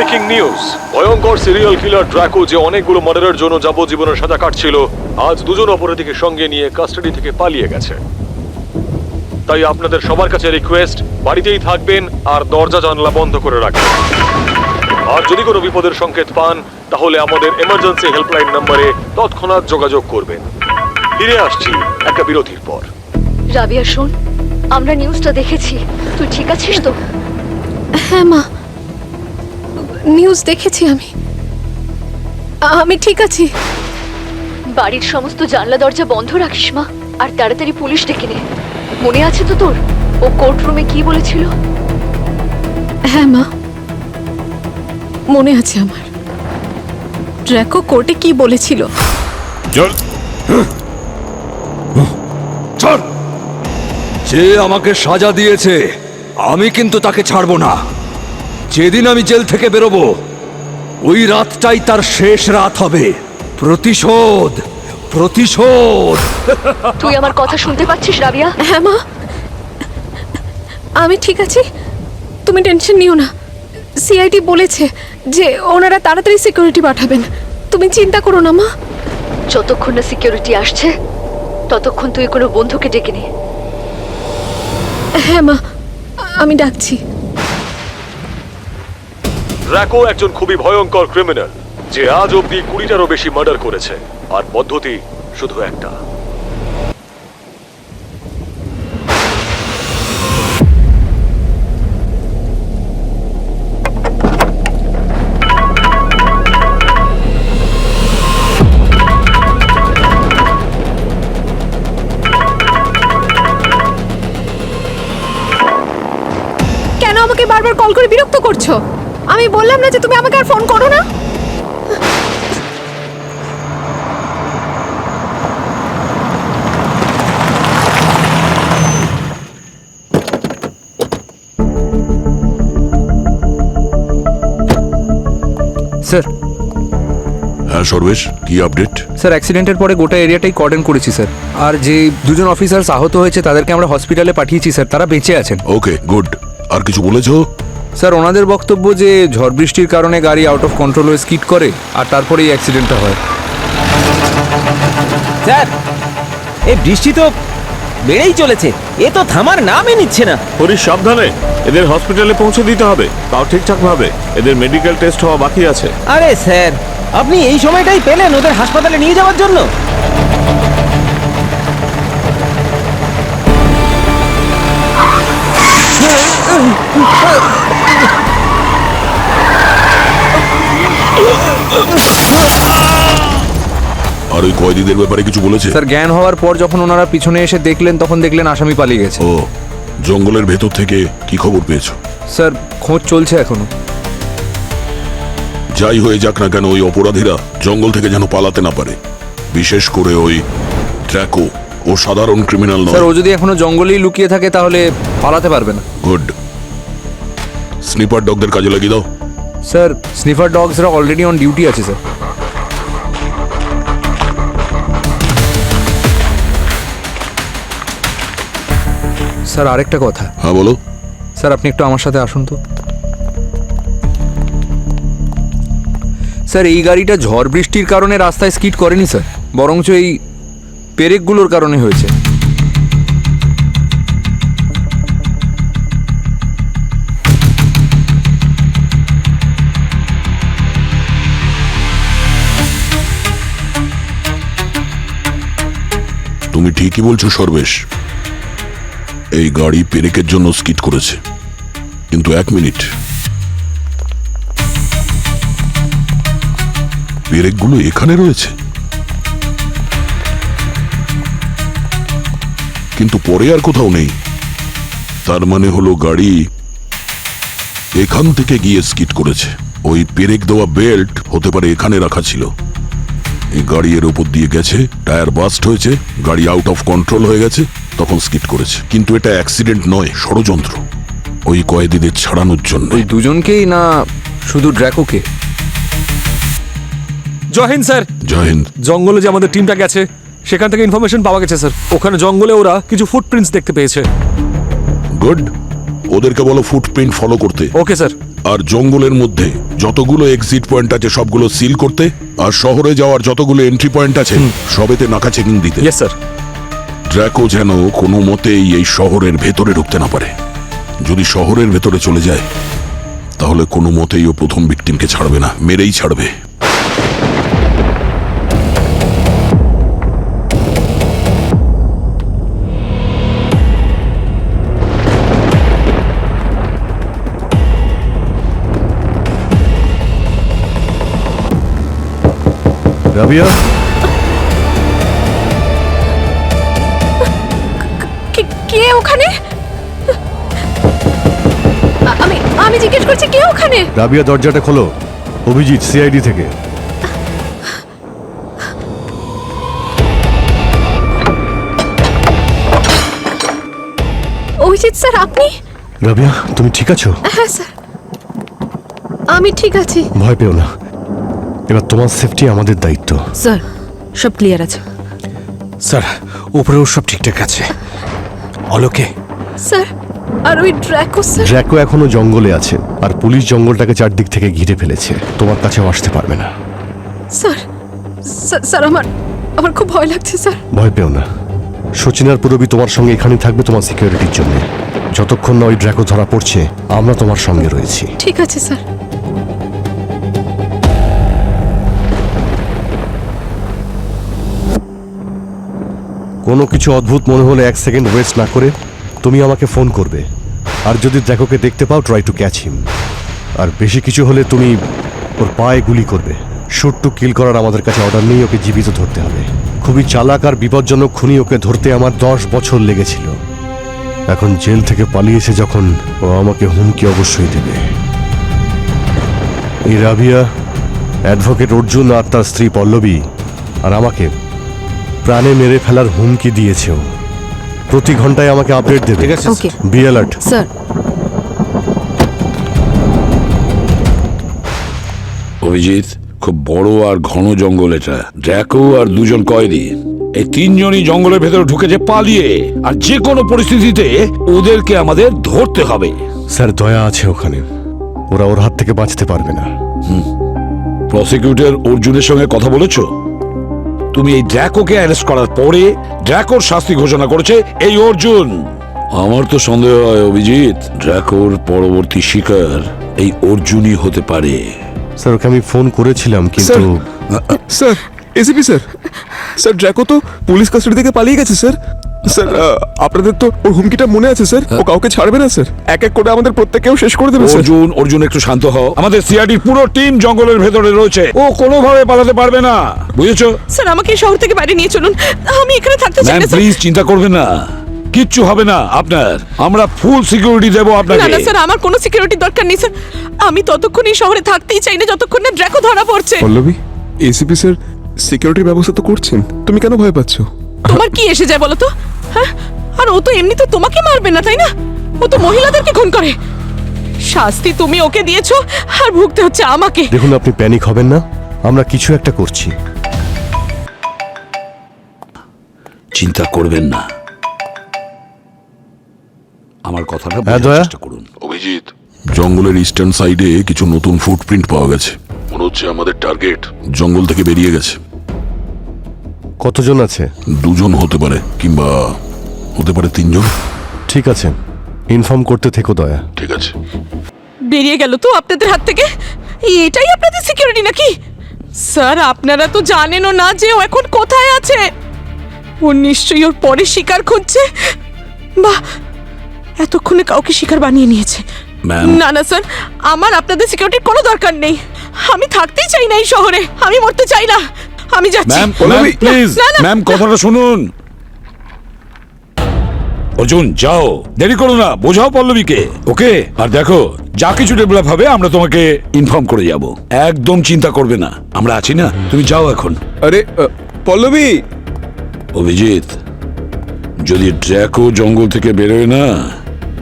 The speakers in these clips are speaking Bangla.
ব্রেকিং নিউজ, ভয়ঙ্কর সিরিয়াল কিলার ড্রাকো যে অনেকগুলো মার্ডারের জন্য যাবজ্জীবনের সাজা কাটছিল, আজ দুজন অপরাধীকে সঙ্গে নিয়ে কাস্টাডি থেকে পালিয়ে গেছে। তাই আপনাদের সবার কাছে রিকোয়েস্ট, বাড়িতেই থাকবেন আর দরজা জানলা বন্ধ করে রাখবেন। আর যদি কোনো বিপদের সংকেত পান তাহলে আমাদের এমার্জেন্সি হেল্পলাইন নম্বরে তৎক্ষণাৎ যোগাযোগ করবেন। ফিরে আসছি একটা বিরতির পর। রাবিয়া শোন, আমরা নিউজটা দেখেছি, তুই ঠিক আছিস তো? হ্যাঁ মা, নিউজ দেখেছি আমি ঠিক আছি। বাড়ির সমস্ত জানলা দরজা বন্ধ রাখিস মা, আর তাড়াতাড়ি পুলিশ ডেকে নে। মনে আছে তো তোর ও কোর্ট রুমে কি বলেছিল? হ্যাঁ মা, মনে আছে আমার। ড্রাকো কোর্টে কি বলেছিল? চল চল, যে আমাকে সাজা দিয়েছে আমি কিন্তু তাকে ছাড়বো না। যেদিন আমি জেল থেকে বেরোবো ওই রাতটাই তার শেষ রাত হবে। প্রতিশোধ, প্রতিশোধ। তুই আমার কথা শুনতে পাচ্ছিস রাবিয়া? হ্যাঁ মা, আমি ঠিক আছি, তুমি টেনশন নিও না। সিআইডি বলেছে যে ওনারা তাড়াতাড়ি সিকিউরিটি পাঠাবেন, তুমি চিন্তা করো না মা। যতক্ষণ না সিকিউরিটি আসছে ততক্ষণ তুই কোনো বন্ধুকে ডেকে নে। হ্যাঁ মা, আমি ডাকছি। ড্রাকো একজন খুবই ভয়ঙ্কর ক্রিমিনাল যে আজ অব্দি 20টারও বেশি মার্ডার করেছে, আর পদ্ধতি শুধু একটা। কেন আমাকে বারবার কল করে বিরক্ত করছো? আমি বললাম না যে তুমি আমাকে আর ফোন করো না? স্যার, হ্যাঁ সর্বেশ, কি আপডেট? স্যার অ্যাক্সিডেন্টের পরে গোটা এরিয়াটাই কর্ডন করেছি স্যার। আর যে দুজন অফিসার্স আহত হয়েছে তাদেরকে আমরা হসপিটালে পাঠিয়েছি স্যার, তারা বেঁচে আছেন। Okay good. আর কিছু বলেছো? স্যার ওনাদের বক্তব্য যে ঝড় বৃষ্টির কারণে গাড়ি আউট অফ কন্ট্রোল হয়ে স্কিড করে আর তারপরেই অ্যাক্সিডেন্টটা হয়। স্যার, এই বৃষ্টি তো বেড়েই চলেছে, এ তো থামার নামই নিচ্ছে না। হরিশ সাবধানে, এদের হসপিটালে পৌঁছে দিতে হবে, তাও ঠিকঠাক ভাবে। এদের মেডিকেল টেস্ট হওয়া বাকি আছে। আরে স্যার, আপনি এই সময়টাই পেলেন ওদের হাসপাতালে নিয়ে যাওয়ার জন্য? আর ওই কয়েদিদের ব্যাপারে কিছু বলেছে? স্যার জ্ঞান হওয়ার পর যখন ওনারা পিছনে এসে দেখলেন তখন দেখলেন আসামি পালিয়ে গেছে। ও, জঙ্গলের ভেতর থেকে কি খবর পেয়েছো? স্যার খোঁজ চলছে এখনো। যাই হয়ে যাক না কেন ওই অপরাধীরা জঙ্গল থেকে যেন পালাতে না পারে। বিশেষ করে ওই ড্রাকো, ও সাধারণ ক্রিমিনাল স্যার নয়। ও যদি এখনো জঙ্গলেই লুকিয়ে থাকে তাহলে পালাতে পারবে না। গুড। স্নিপার ডগদের কাজে লাগিয়ে দাও। স্যার স্নিফার ডগসরা অলরেডি অন ডিউটি আছে স্যার। স্যার আরেকটা কথা। হ্যাঁ বলো। স্যার আপনি একটু আমার সাথে আসুন তো। স্যার এই গাড়িটা ঝড় বৃষ্টির কারণে রাস্তায় স্কিড করেনি স্যার, বরঞ্চ এই পেরেকগুলোর কারণে হয়েছে। তুমি ঠিকই বলছো সর্বেশ, এই গাড়ি পেরেকের জন্য স্কিড করেছে। কিন্তু এক মিনিট, পেরেকগুলো এখানে রয়েছে, কিন্তু পরে আর কোথাও নেই। তার মানে হলো গাড়ি এখান থেকে গিয়ে স্কিড করেছে। ওই পেরেক দেওয়া বেল্ট হতে পারে এখানে রাখা ছিল। এই গাড়ি এর উপর দিয়ে গেছে, টায়ার বাস্ট হয়েছে, গাড়ি আউট অফ কন্ট্রোল হয়ে গেছে, তখন স্কিড করেছে। কিন্তু এটা অ্যাক্সিডেন্ট নয়, ষড়যন্ত্র ওই কয়েদিদের ছাড়ানোর জন্য। ওই দুজনকেই না শুধু ড্র্যাকোকে? জয় হিন্দ স্যার। জয় হিন্দ। জঙ্গলে যে আমাদের টিমটা গেছে সেখান থেকে ইনফরমেশন পাওয়া গেছে স্যার। ওখানে জঙ্গলে ওরা কিছু ফুটপ্রিন্টস দেখতে পেয়েছে। গুড, ওদেরকে বলো ফুটপ্রিন্ট ফলো করতে। Okay sir. আর জঙ্গলের মধ্যে যতগুলো এক্সিট পয়েন্ট আছে সবগুলো সিল করতে, আর শহরে যাওয়ার যতগুলো এন্ট্রি পয়েন্ট আছে সবেতে নাকা চেকিং দিতে। Yes sir. ড্র্যাকো যেন কোনো মতেই এই শহরের ভেতরে ঢুকতে না পারে। যদি শহরের ভেতরে চলে যায় তাহলে কোনো মতেই ও প্রথম ভিকটিমকে ছাড়বে না, মেরেই ছাড়বে। রাবিয়া, কে ওখানে? আমি জিজ্ঞেস করছি কে ওখানে? রাবিয়া দরজাটা খোলো। অভিজিৎ, সিআইডি থেকে। অভিজিৎ স্যার, আপনি? রাবিয়া, তুমি ঠিক আছো? হ্যাঁ স্যার, আমি ঠিক আছি। ভয় পেও না, এবার তোমার সেফটি আমাদের দায়িত্ব। স্যার, সব ক্লিয়ার আছে। স্যার, উপরেও সব ঠিকঠাক আছে। অলোকে স্যার, আর ওই ড্র্যাকো স্যার? ড্র্যাকো এখনো জঙ্গলে আছে, আর পুলিশ জঙ্গলটাকে চারদিক থেকে ঘিরে ফেলেছে। তোমার কাছেও আসতে পারবে না। স্যার, স্যার আমার খুব ভয় লাগছে স্যার। ভয় পেও না, সচিনার পুরবি তোমার সঙ্গে এখানেই থাকবে তোমার সিকিউরিটির জন্য। যতক্ষণ না ওই ড্র্যাকো ধরা পড়ছে আমরা তোমার সঙ্গে রয়েছি। ঠিক আছে স্যার। কোনো কিছু অদ্ভুত মনে হলে 1 সেকেন্ড ওয়েস্ট না করে তুমি আমাকে ফোন করবে। আর যদি ড্র্যাকোকে দেখতে পাও, ট্রাই টু ক্যাচ হিম। আর বেশি কিছু হলে তুমি ওর পায়ে গুলি করবে। শুট টু কিল করার আমাদের কাছে অর্ডার নেই, ওকে জীবিত ধরতে হবে। খুবই চালাক আর বিপজ্জনক খুনি, ওকে ধরতে আমার 10 বছর লেগেছিল। এখন জেল থেকে পালিয়েছে যখন, ও আমাকে হুমকি অবশ্যই দেবে। এই রাবিয়া, অ্যাডভোকেট অর্জুন আর তার স্ত্রী পল্লবী আর আমাকে প্রাণে মেরে ফেলার হুমকি দিয়েছে। ও প্রতি ঘন্টায় আমাকে আপডেট দেবে। ঠিক আছে ওকে বি অ্যালার্ট। স্যার। অভিজিৎ, খুব বড় আর ঘন জঙ্গল এটা। ড্র্যাকো আর দুজন কয়েদি, এই তিনজনই জঙ্গলের ভেতরে ঢুকেছে পালিয়ে, আর যে কোনো পরিস্থিতিতে ওদেরকে আমাদের ধরতে হবে। স্যার, দয়া আছে ওখানে, ওরা ওর হাত থেকে বাঁচতে পারবে না। প্রসিকিউটর অর্জুনের সঙ্গে কথা বলেছো? তুমি এই ড্র্যাকোকে অ্যারেস্ট করার পরে ড্র্যাকোর শাস্তি ঘোষণা করেছে এই অর্জুন। আমার তো সন্দেহ হয় অভিজিৎ, ড্র্যাকোর পরবর্তী শিকার এই অর্জুনই হতে পারে। স্যার, ওকে আমি ফোন করেছিলাম কিন্তু sir, ACP sir, sir Draco তো পুলিশ কাস্টাডি থেকে পালিয়ে গেছে স্যার। স্যার, আপনাদের তো ওর হুমকিটা মনে আছে স্যার? ও কাউকে ছাড়বে না স্যার, এক এক করে আমাদের প্রত্যেককেও শেষ করে দেবে স্যার। অর্জুন একটু শান্ত হও। আমাদের সিআইডির পুরো টিম জঙ্গলের ভেতরে রয়েছে, ও কোনোভাবে পালাতে পারবে না, বুঝেছো? স্যার, আমাকে শহর থেকে বাইরে নিয়ে চলুন, আমি এখানে থাকতে চাই না স্যার। প্লিজ চিন্তা করবেন না, কিচ্ছু হবে না আপনার। আমরা ফুল সিকিউরিটি দেবো না আপনাকে। না স্যার, আমার কোনো সিকিউরিটি দরকার নেই স্যার। আমি ততক্ষণ এই শহরে থাকতেই চাই না যতক্ষণ না ড্র্যাকো ধরা পড়ছে। পল্লবী, এসিপি স্যার সিকিউরিটির ব্যবস্থা তো করছেন, তুমি কেন ভয় পাচ্ছ? তোমার কি এসে যায় বলো তো? হ্যাঁ, আর ও তো এমনি তো তোমাকে মারবে না, তাই না? ও তো মহিলাদেরকে খুন করে। শাস্তি তুমি ওকে দিয়েছো আর ভুগতে হচ্ছে আমাকে। দেখুন, আপনি প্যানিক হবেন না, আমরা কিছু একটা করছি। চিন্তা করবেন না, আমার কথাটা হ্যাঁ, বোঝার দয়া। চেষ্টা করুন। অভিজিৎ, জঙ্গলের ইস্টার্ন সাইডে কিছু নতুন ফুটপ্রিন্ট পাওয়া গেছে। মনে হচ্ছে আমাদের টার্গেট জঙ্গল থেকে বেরিয়ে গেছে। কতজন আছে? 2 জন হতে পারে, কিংবা হতে পারে 3 জন। ঠিক আছে, ইনফর্ম করতে থেকো দয়া। ঠিক আছে। বেরিয়ে গেল তো আপনাদের হাত থেকে? এটাই আপনাদের সিকিউরিটি নাকি? স্যার, আপনারা তো জানেনও না যে ও এখন কোথায় আছে। ও নিশ্চয়ই ওর পরে শিকার খুঁজছে, বা এতক্ষণে কাউকে শিকার বানিয়ে নিয়েছে। ম্যাম, না না স্যার, আমার আপনাদের সিকিউরিটির কোনো দরকার নেই। আমি থাকতেই চাই না এই শহরে, আমি মরতে চাই না। আমি যাচ্ছি। ম্যাম, প্লিজ, না, না। ম্যাম কথাটা শুনুন। অর্জুন, যাও, দেরি করো না, বোঝাও পল্লবীকে। ওকে, আর দেখো, যা কিছু ডেভেলপ হবে আমরা তোমাকে ইনফর্ম করে যাব। একদম চিন্তা করবে না, আমরা আছি না। তুমি যাও এখন। আরে পল্লবী। অভিজিৎ, যদি ড্র্যাকো জঙ্গল থেকে বেরোয় না,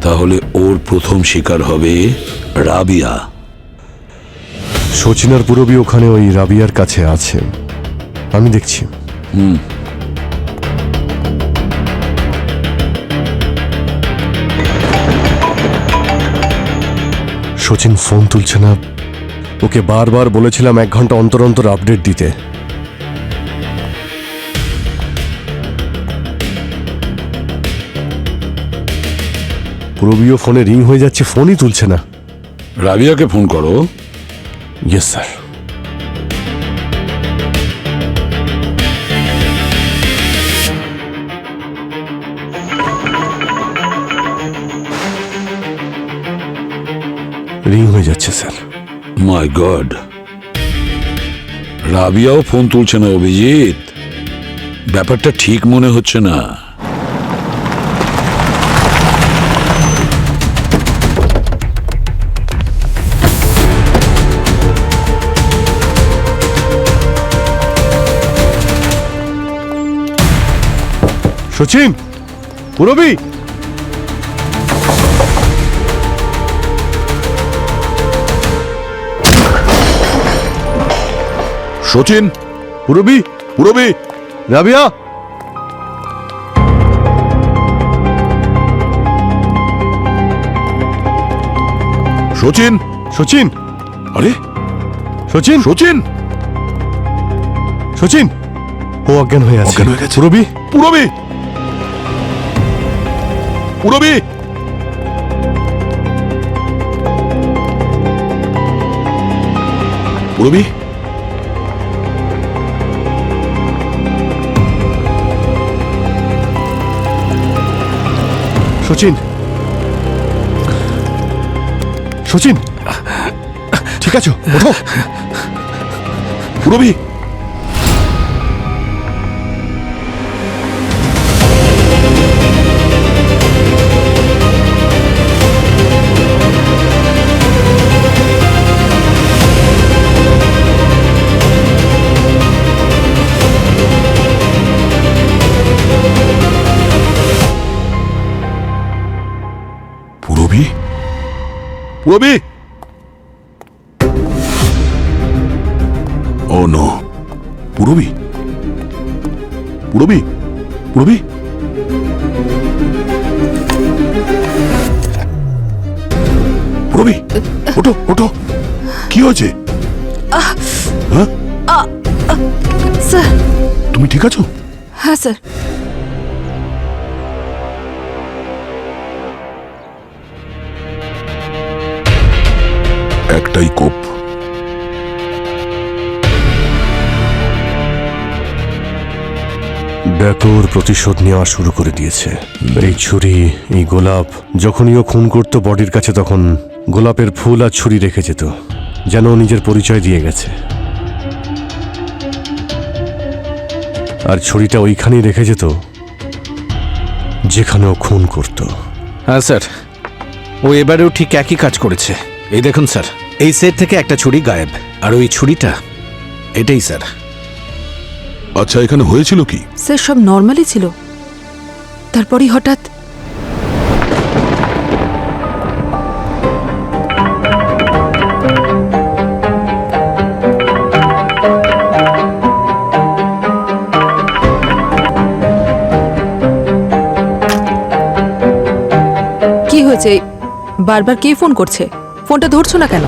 তাহলে ওর প্রথম শিকার হবে রাবিয়া। সচিনার পুরবি ওখানে ওই রাবিয়ার কাছে আছে, আমি দেখছি। সচিন ফোন তুলছে না। ওকে বারবার বলেছিলাম 1 ঘন্টা অন্তর অন্তর আপডেট দিতে। পুরবিও ফোনে রিং হয়ে যাচ্ছে, ফোনই তুলছে না। রাবিয়াকে ফোন করো। Yes sir. রিং হয়ে যাচ্ছে স্যার। মাই গড, রাবিয়াও ফোন তুলছে না অভিজিৎ। ব্যাপারটা ঠিক মনে হচ্ছে না। সচিন, পুরবি, সচিন, পুরবি, পুরবি, রাবিয়া। সচিন, সচিন, আরে সচিন, সচিন, সচিন, ও অজ্ঞান হয়ে আছে। অজ্ঞান হয়ে গেছে। পুরবি, পুরবি, পুরবি, পুরবি, সচিন, সচিন, ঠিক আছো? ওঠো। পুরবি, পুরবি, পুরবি। ও নো, পুরবি, পুরবি, পুরবি, পুরবি, ওঠো, ওঠো। কি হয়েছে? হ্যাঁ, স্যার। তুমি ঠিক আছো? হ্যাঁ স্যার। একটাই কোপ। ব্যাকর প্রতিশোধ নেওয়া শুরু করে দিয়েছে। এই ছুরি, এই গোলাপ, যখনই ও খুন করতো বডির কাছে, তখন গোলাপের ফুল আর ছুরি রেখে যেত, যেন ও নিজের পরিচয় দিয়ে গেছে। আর ছুরিটা ওইখানেই রেখে যেত যেখানে ও খুন করত। হ্যাঁ স্যার, ও এবারেও ঠিক একই কাজ করেছে। এই দেখুন স্যার, এই সেট থেকে একটা ছুরি গায়েব, আর ওই ছুরিটা এটাই স্যার। আচ্ছা, এখানে হয়েছিল কি? স্যার সব নর্মালই ছিল, তারপরই হঠাৎ কি হয়েছে? বারবার কে ফোন করছে? ফোনটা ধরছো না কেন?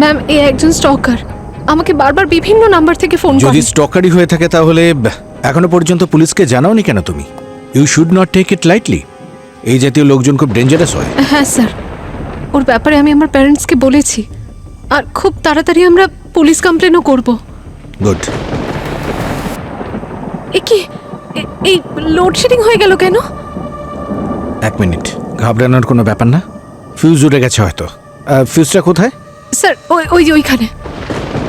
ম্যাম, এ একজন স্টকার, আমাকে বারবার বিভিন্ন নাম্বার থেকে ফোন করে। যদি স্টকারই হয়ে থাকে তাহলে এখনো পর্যন্ত পুলিশকে জানাওনি কেন তুমি? You should not take it lightly. এই জাতীয় লোকজন খুব ডেঞ্জারাস হয়। হ্যাঁ স্যার, ওর ব্যাপারে আমি আমার প্যারেন্টসকে বলেছি, আর খুব তাড়াতাড়ি আমরা পুলিশ কমপ্লেনও করব। গুড। এই লোডশেডিং হয়ে গেল কেন? 1 মিনিট, ঘাবড়ানোর কোনো ব্যাপার না। ফিউজ উড়ে গেছে হয়তো। ফিউজটা কোথায়? স্যার ওইখানে।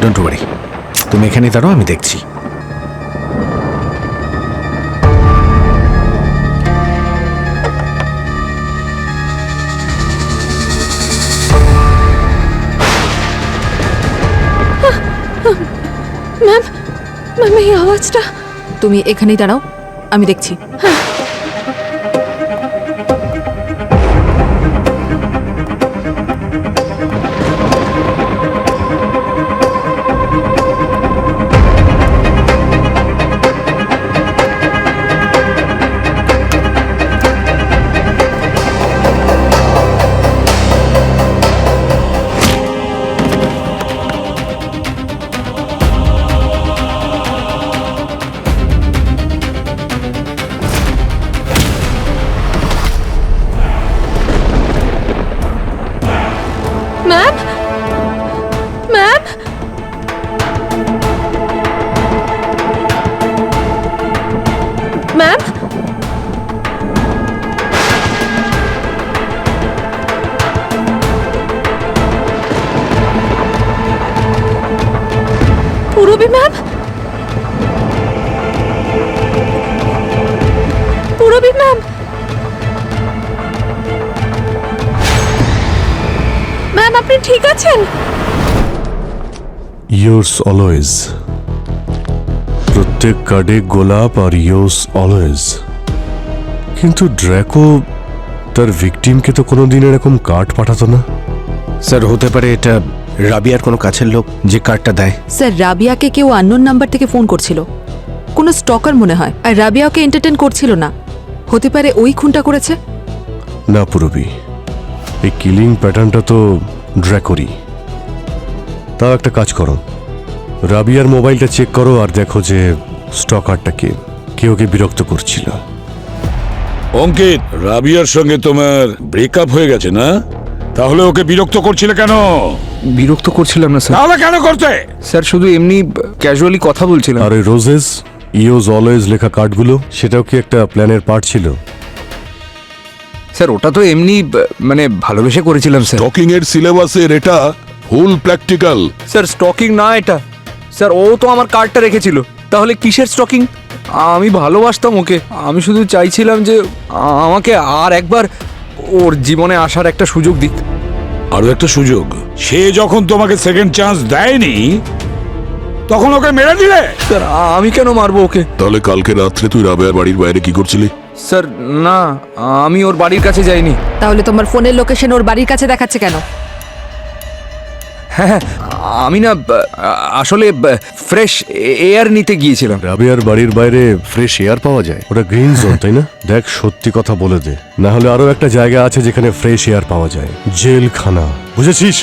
ডোন্ট ওয়ারি, তুমি এখানেই দাঁড়াও, আমি দেখছি। ম্যাম, এই আওয়াজটা। তুমি এখানেই দাঁড়াও, আমি দেখছি। ঠিক আছেন? Yours always. প্রত্যেক কার্ডে গোলাপ আর ইয়োর্স অলওয়েজ। কিন্তু ড্র্যাকো তার ভিকটিমকে তো কোনোদিন এরকম কার্ড পাঠাতো না। স্যার হতে পারে এটা রাবিয়ার কোনো কাছের লোক যে কার্ডটা দেয়। স্যার রাবিয়াকে কেউ আননোন নাম্বার থেকে ফোন করছিল, কোনো স্টকার মনে হয়, আর রাবিয়া ওকে এন্টারটেন করছিল না। হতে পারে ওই খুনটা করেছে। না পুরবি, এই কিলিং প্যাটার্নটা তো ড্র্যাকোরই। তাও একটা কাজ করো, রাবিয়ার মোবাইলটা চেক করো আর দেখো যে স্টকারটা কে ওকে বিরক্ত করছিল। অঙ্কিত, রাবিয়ার সঙ্গে তোমার ব্রেকআপ হয়ে গেছে না? তাহলে ওকে বিরক্ত করছিলে কেন? বিরক্ত করছিলাম না স্যার। তাহলে কেন করতে? স্যার শুধু এমনি ক্যাজুয়ালি কথা বলছিলাম। আর ওই রোজেস ইয়োজ অলওয়েজ লেখা কার্ডগুলো, সেটাও কি একটা প্ল্যানের পার্ট ছিল? স্যার ওটা তো এমনি মানে ভালোবেসে করেছিলাম স্যার। টকিং এর সিলেবাসের এটা ফুল প্র্যাকটিক্যাল। স্যার স্টকিং না এটা। স্যার ও তো আমার কার্ডটা রেখেছিল, তাহলে কিসের স্টকিং? আমি ভালোবাসতাম ওকে, আমি শুধু চাইছিলাম যে আমাকে আর একবার ওর জীবনে আসার একটা সুযোগ দিক। আরো একটা সুযোগ? সে যখন তোমাকে সেকেন্ড চান্স দেয়নি তখন ওকে মেরে দিলে? স্যার আমি কেন মারবো ওকে? তাহলে কালকে রাত্রে তুই রাবেয়ার বাড়ির বাইরে কি করছিলি? স্যার না, আমি ওর বাড়ির কাছে যাইনি। তাহলে তোমার ফোনের লোকেশন ওর বাড়ির কাছে দেখাচ্ছে কেন? হ্যাঁ আমি না আসলে ফ্রেশ এয়ার নিতে গিয়েছিলাম। রাবিয়ার বাড়ির বাইরে ফ্রেশ এয়ার পাওয়া যায়? ওটা গ্রিন জোন তাই না? দেখ সত্যি কথা বলে দে, না হলে আরো একটা জায়গা আছে যেখানে ফ্রেশ এয়ার পাওয়া যায়, জেলখানা, বুঝেছিস?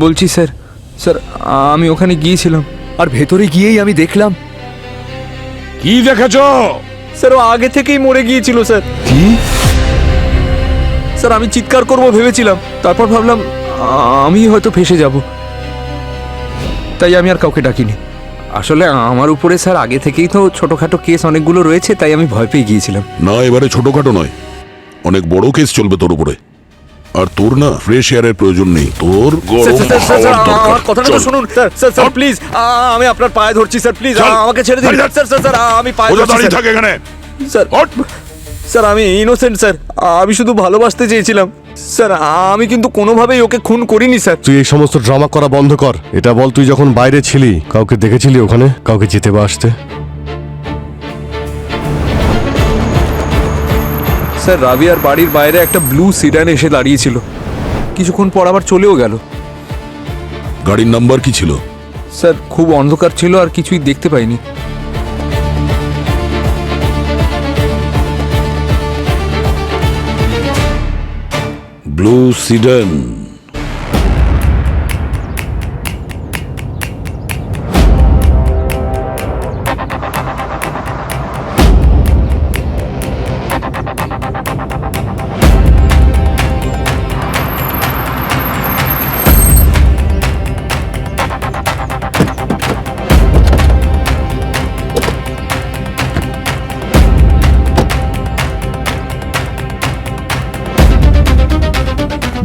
বলছি স্যার, স্যার আমি ওখানে গিয়েছিলাম আর ভেতরে গিয়েই আমি দেখলাম। কি দেখেছো? স্যার ও আগে থেকেই মরে গিয়েছিল স্যার। কি? স্যার আমি চিৎকার করব ভেবেছিলাম, তারপর ভাবলাম আমি হয়তো ফেসে যাব, তাই আমি আর কাউকে ডাকিনি। আসলে আমার উপরে স্যার আগে থেকেই তো ছোটখাটো কেস অনেকগুলো রয়েছে, তাই আমি ভয় পেয়ে গিয়েছিলাম। না, এবারে ছোটখাটো নয়, অনেক বড় কেস চলবে তোর উপরে। আর তোর না ফ্রেশ এয়ারের প্রয়োজন নেই, তোর গরম হাওয়ার দরকার। আমার কথাটা তো শুনুন স্যার। স্যার স্যার প্লিজ, আমি আপনার পায়ে ধরছি স্যার, প্লিজ আমাকে ছেড়ে দিন স্যার। স্যার স্যার আমি পায়ে ধরছি দাঁড়িয়ে স্যার। থাকে এখানে। স্যার স্যার আমি ইনোসেন্ট স্যার, আমি শুধু ভালোবাসতে চেয়েছিলাম স্যার, আমি কিন্তু কোনোভাবেই ওকে খুন করিনি স্যার। তুই এই সমস্ত ড্রামা করা বন্ধ কর। এটা বল, তুই যখন বাইরে ছিলি কাউকে দেখেছিলি ওখানে, কাউকে যেতে বা আসতে? স্যার রাবিয়ার বাড়ির বাইরে একটা ব্লু সিডান এসে দাঁড়িয়েছিল, কিছুক্ষণ পর আবার চলেও গেল। গাড়ির নাম্বার কি ছিল? স্যার খুব অন্ধকার ছিল আর কিছুই দেখতে পাইনি। Blue sit down.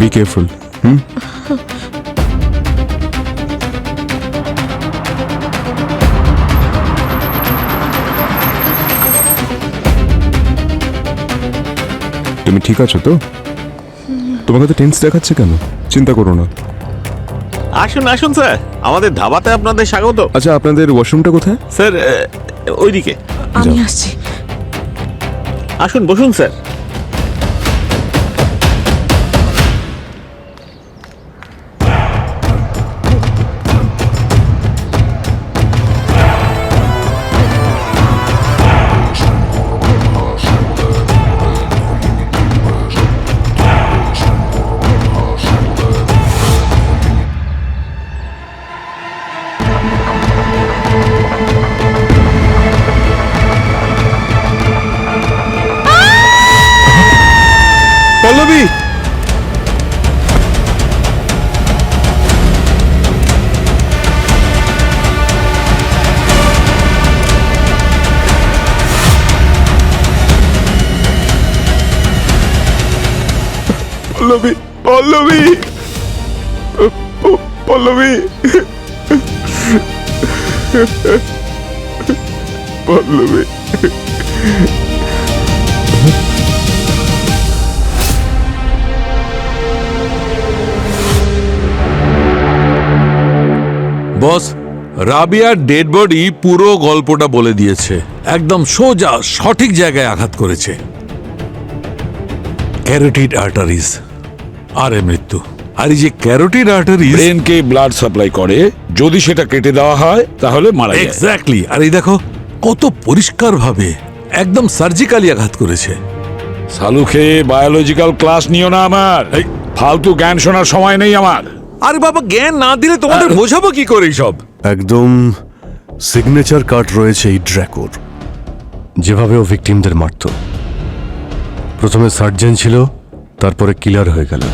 Be careful. তুমি ঠিক আছো তো? তোমাকে তো টেন্স দেখাচ্ছে কেন? চিন্তা করো না। আসুন আসুন স্যার, আমাদের ধাবাতে আপনাদের স্বাগত। আচ্ছা, আপনাদের ওয়াশরুমটা কোথায়? স্যার ওইদিকে। আমি আসছি। আসুন বসুন স্যার। পল্লবী! পল্লবী! পল্লবী! পল্লবী! পল্লবী! বস, রাবিয়ার ডেড বডি পুরো গল্পটা বলে দিয়েছে। একদম সোজা সঠিক জায়গায় আঘাত করেছে। ক্যারোটিড আর্টারিজ আর মৃত্যু। আর এই যে ক্যারোটিড আর্টারিজ ব্রেনকে ব্লাড সাপ্লাই করে, যদি সেটা কেটে দেওয়া হয় তাহলে মারা যায়। এক্স্যাক্টলি। আর এই দেখো কত পরিষ্কার ভাবে একদম সার্জিক্যালি আঘাত করেছে। সালুকে বায়োলজিক্যাল ক্লাস নিও না আমার, ফালতু জ্ঞান শোনার সময় নেই আমার। আরে বাবা, জ্ঞান না দিলে তোমাদের বোঝাবো কি করে সব? একদম সিগনেচার কার্ড রয়েছে এই ড্র্যাকোর, যেভাবে ও ভিকটিমদের মারত। প্রথমে সার্জন ছিল, তারপরে কিলার হয়ে গেল।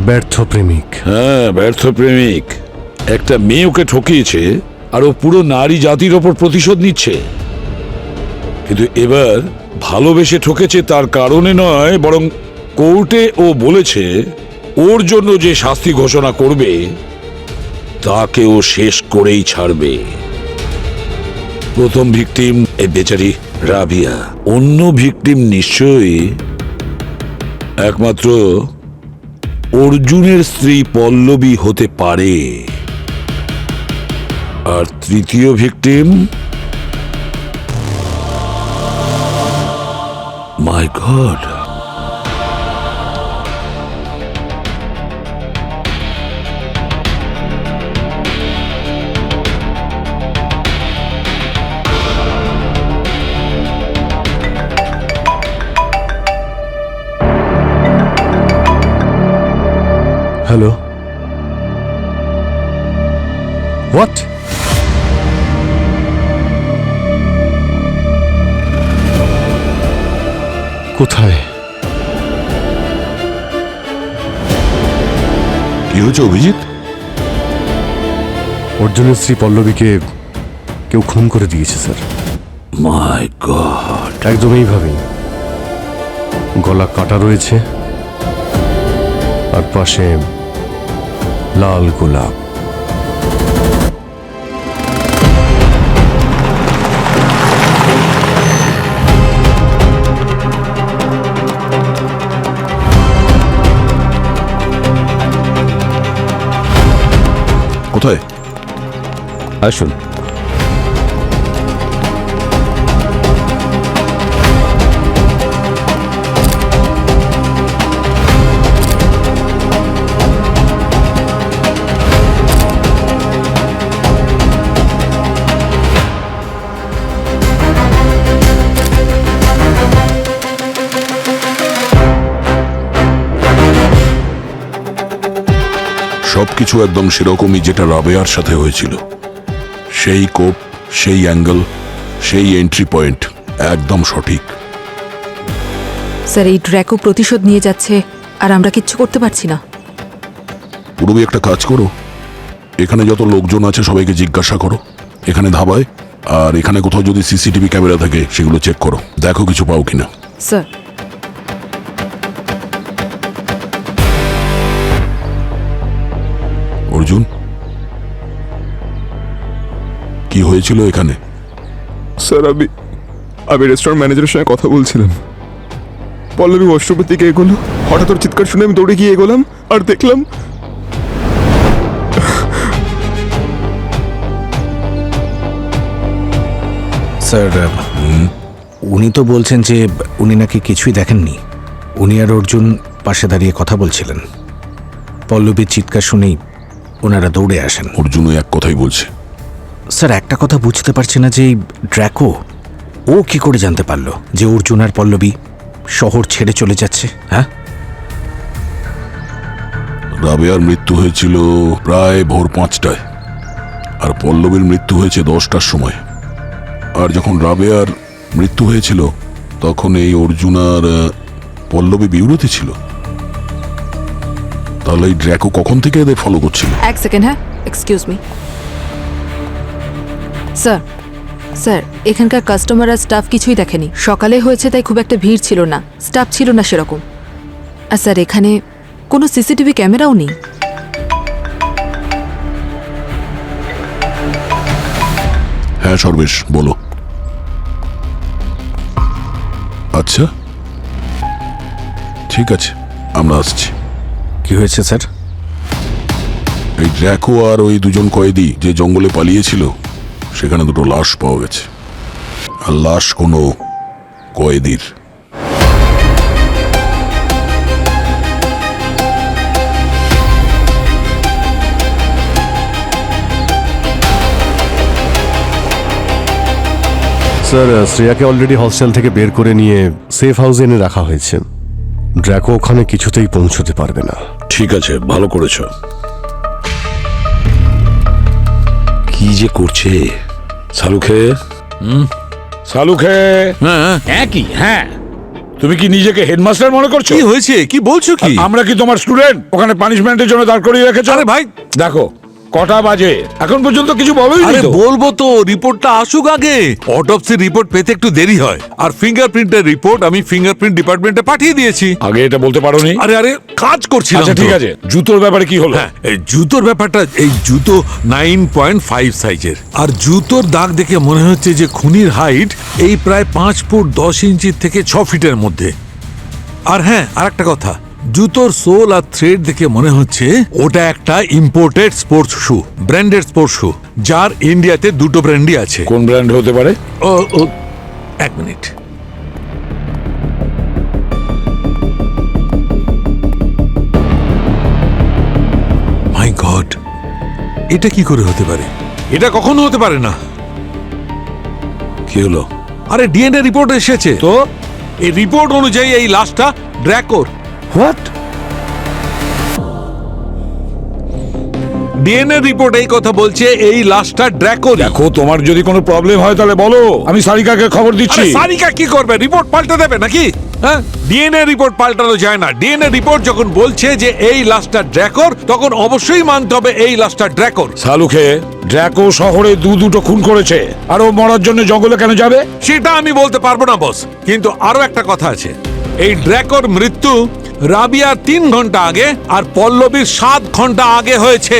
ব্যর্থ প্রেমিক। হ্যাঁ, ব্যর্থ প্রেমিক। একটা মেয়ে ওকে ঠকিয়েছে আর ও পুরো নারী জাতির ওপর প্রতিশোধ নিচ্ছে। কিন্তু এবার ভালোবেসে ঠকেছে তার কারণে নয়, বরং কোর্টে ও বলেছে ওর জন্য যে শাস্তি ঘোষণা করবে তাকে ও শেষ করেই ছাড়বে। প্রথম ভিকটিম এই বেচারি রাবিয়া। অন্য ভিকটিম নিশ্চয়ই একমাত্র অর্জুনের স্ত্রী পল্লবী হতে পারে। আর তৃতীয় victim, my god, hello, what? কোথায়? কি হয়েছে অভিজিৎ? অর্জুনের স্ত্রী পল্লবীকে কেউ খুন করে দিয়েছে স্যার। মাই গড। একদম এইভাবেই। গলা কাটা রয়েছে আর পাশে লাল গোলাপ। কোথায়? আসুন। সবকিছু একদম সেরকমই যেটা রাবেয়ার সাথে হয়েছিল। সেই কোপ, সেই অ্যাঙ্গেল, সেই এন্ট্রি পয়েন্ট একদম সঠিক। স্যার, এই ড্র্যাকো প্রতিশোধ নিয়ে যাচ্ছে আর আমরা কিচ্ছু করতে পারছি না। পুরবি একটা কাজ করো, এখানে যত লোকজন আছে সবাইকে জিজ্ঞাসা করো এখানে ধাবায়, আর এখানে কোথাও যদি সিসিটিভি ক্যামেরা থাকে সেগুলো চেক করো, দেখো কিছু পাও কিনা। স্যার, অর্জুন, কি হয়েছিল এখানে? স্যার, আমি রেস্টুরেন্ট ম্যানেজারের সঙ্গে কথা বলছিলাম। পল্লবী ওয়াশরুমের দিকে এগোলো, হঠাৎ ওর চিৎকার শুনে আমি দৌড়ে গিয়ে এগোলাম আর দেখলাম স্যার, উনি তো বলছেন যে উনি নাকি কিছুই দেখেননি। উনি আর অর্জুন পাশে দাঁড়িয়ে কথা বলছিলেন। পল্লবীর চিৎকার শুনেই ওনারা দৌড়ে আসেন। অর্জুনও এক কথাই বলছে। স্যার, একটা কথা বুঝতে পারছি না যে ড্র্যাকো ও কি করে জানতে পারলো যে অর্জুন আর পল্লবী শহর ছেড়ে চলে যাচ্ছে? হ্যাঁ, রাবেয়ার মৃত্যু হয়েছিল প্রায় ভোর 5টায় আর পল্লবীর মৃত্যু হয়েছে 10টার সময়। আর যখন রাবেয়ার মৃত্যু হয়েছিল তখন এই অর্জুন আর পল্লবী বিউরোতে ছিল। তাহলে এই ড্র্যাকো কখন থেকে এদের ফলো করছিল? এক সেকেন্ড। হ্যাঁ, এক্সকিউজ মি স্যার। স্যার, এখানকার কাস্টমার আর স্টাফ কিছুই দেখেনি। সকালে হয়েছে তাই খুব একটা ভিড় ছিল না, স্টাফ ছিল না সেরকম। আর স্যার, এখানে কোনো সিসিটিভি ক্যামেরাও নেই। হ্যাঁ সর্বেশ, বলো। আচ্ছা ঠিক আছে, আমরা আসছি। কি হয়েছে স্যার? এই ড্র্যাকো আর ওই দুজন কয়েদি যে জঙ্গলে পালিয়েছিল সেখানে দুটো লাশ পাওয়া গেছে, আর লাশ কোনো কয়েদির। স্যার, শ্রেয়াকে অলরেডি হস্টেল থেকে বের করে নিয়ে সেফ হাউসে এনে রাখা হয়েছে। ড্র্যাকো ওখানে কিছুতেই পৌঁছতে পারবে না। ঠিক আছে, ভালো করেছো। কি যে করছে সালুখে? সালুখে, হ্যাঁ কি? হ্যাঁ, তুমি কি নিজেকে হেডমাস্টার মনে করছো? কি হয়েছে? কি বলছো কি? আমরা কি তোমার স্টুডেন্ট? ওখানে পানিশমেন্টের জন্য দাঁড় করিয়ে রেখেছো? আরে ভাই, দেখো কটা বাজে, এখন পর্যন্ত কিছু বলোই আরে তো। বলবো তো, রিপোর্টটা আসুক আগে। অটোপসির রিপোর্ট পেতে একটু দেরি হয়, আর ফিঙ্গারপ্রিন্টের রিপোর্ট আমি ফিঙ্গারপ্রিন্ট ডিপার্টমেন্টে পাঠিয়ে দিয়েছি। আগে এটা বলতে পারোনি? আরে আরে কাজ করছিলাম। আচ্ছা ঠিক তো। আছে, জুতোর ব্যাপারে কি হলো? হ্যাঁ, এই জুতোর ব্যাপারটা, এই জুতো 9.5 সাইজের, আর জুতোর দাগ দেখে মনে হচ্ছে যে খুনির হাইট এই প্রায় 5 ফুট 10 ইঞ্চির থেকে 6 ফিটের মধ্যে। আর হ্যাঁ, আর একটা কথা, জুতোর সোল আর থ্রেড দেখে মনে হচ্ছে ওটা একটা imported sports shoe, branded sports shoe, যার ইন্ডিয়াতে দুটো ব্র্যান্ডই আছে। কোন ব্র্যান্ড হতে পারে? ও ও, এক মিনিট। মাই গড, এটা কি করে হতে পারে? এটা কখনো হতে পারে না। কি হলো? আরে ডিএনএ রিপোর্ট এসেছে তো, এই রিপোর্ট অনুযায়ী এই লাশটা ড্র্যাকোর। হোয়াট? ডিএনএ রিপোর্ট এই কথা বলছে, এই লাশটা ড্র্যাকোর। দেখো, তোমার যদি কোনো প্রবলেম হয় তাহলে বলো, আমি সারিকাকে খবর দিচ্ছি। সারিকা কি করবে? রিপোর্ট পাল্টে দেবে নাকি? হ্যাঁ, ডিএনএ রিপোর্ট পাল্টানো যায় না। ডিএনএ রিপোর্ট যখন বলছে যে এই লাশটা ড্র্যাকোর, তখন অবশ্যই মানতে হবে এই লাশটা ড্র্যাকোর। সালুখে, ড্র্যাকো শহরে দুটো খুন করেছে, আর ও মরার জন্য জঙ্গলে কেন যাবে? সেটা আমি বলতে পারবো না বস, কিন্তু আরো একটা কথা আছে। এই ড্র্যাকোর মৃত্যু রাবিয়ার 3 ঘন্টা আগে আর পল্লবীর 7 ঘন্টা আগে হয়েছে।